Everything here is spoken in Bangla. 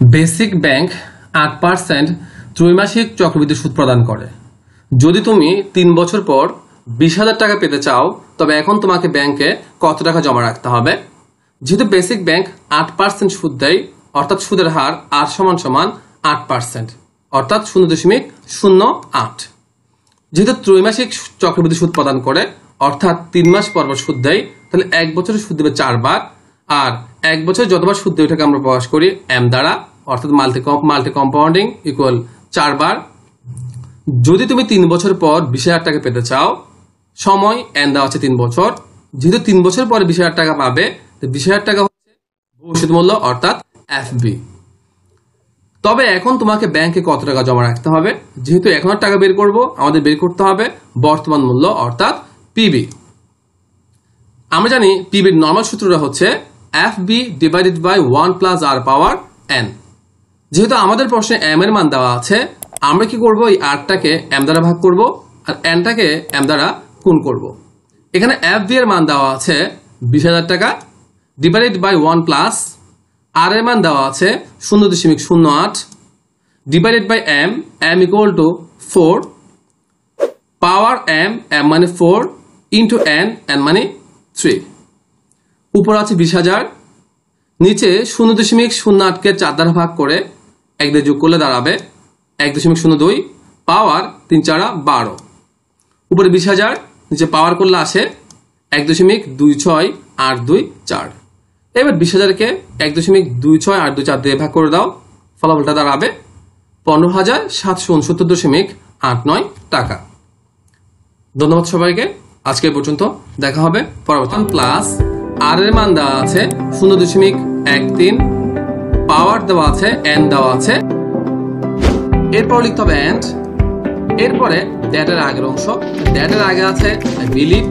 বেসিক ব্যাংক 8% ত্রৈমাসিক চক্রবৃদ্ধি সুদ প্রদান করে। যদি তুমি 3 বছর পর 20,000 টাকা পেতে চাও, তবে এখন তোমাকে ব্যাংকে কত টাকা জমা রাখতে হবে? যেহেতু বেসিক ব্যাংক 8% সুদ দেয়, অর্থাৎ সুদের হার R = 8%, অর্থাৎ 0.08। যেহেতু ত্রৈমাসিক চক্রবৃদ্ধি সুদ প্রদান করে, অর্থাৎ 3 মাস পর পর সুদ দেয়, তাহলে 1 বছরে সুদ দেবে 4 বার, আর 1 বছরে যতবার সুদ দেয় ওটাকে আমরা প্রকাশ করি M দ্বারা, অর্থাৎ মাল্টি কম্পাউন্ডিং ইকুয়াল 4 বার। যদি তুমি 3 বছর পর 20,000 টাকা পেতে চাও, সময় N দেওয়া আছে 3 বছর। যেহেতু 3 বছর পরে 20,000 টাকা পাবে, তো 20,000 টাকা হচ্ছে ভবিষ্যৎ মূল্য, অর্থাৎ FB। তবে এখন তোমাকে ব্যাংকে কত টাকা জমা রাখতে হবে? যেহেতু এখন টাকা বের করব, আমাদের বের করতে হবে বর্তমান মূল্য, অর্থাৎ PB। আমরা জানি PB এর নরমাল সূত্রটা হচ্ছে FB divided by 1 + R power N। যেহেতু আমাদের প্রশ্নে M এর মান দেওয়া আছে, আমরা কি করব? এই R টাকে M দ্বারা ভাগ করব আর N টাকে M দ্বারা গুণ করব। এখানে FB এর মান দেওয়া আছে 20,000 টাকা ডিভাইডেড বাই 1 + R এর মান দেওয়া আছে 0.08 divided by M = 4 power M মানে 4 ইন্টু N মানে 3। উপর আছে 20,000, নিচে 0.08 কে 4 দ্বারা ভাগ করে 1 দিয়ে যোগ করলে দাঁড়াবে 1.02 পাওয়ার 3 × 12। উপরে 20,000, নিচে পাওয়ার করলে আসে 1.26824। এবার 20,000 কে 1.26824 দিয়ে ভাগ করে দাও, ফলাফলটা দাঁড়াবে 15,769.89 টাকা। ধন্যবাদ সবাইকে, আজকে পর্যন্ত, দেখা হবে পরবর্তী প্লাস। R এর মান দেওয়া আছে 0.13, পাওয়ার দেওয়া আছে N দেওয়া আছে, এরপর লিখতে হবে এন্ড, এরপরে ডেটার আগের অংশ, ডেটার আগে আছে বিলিভ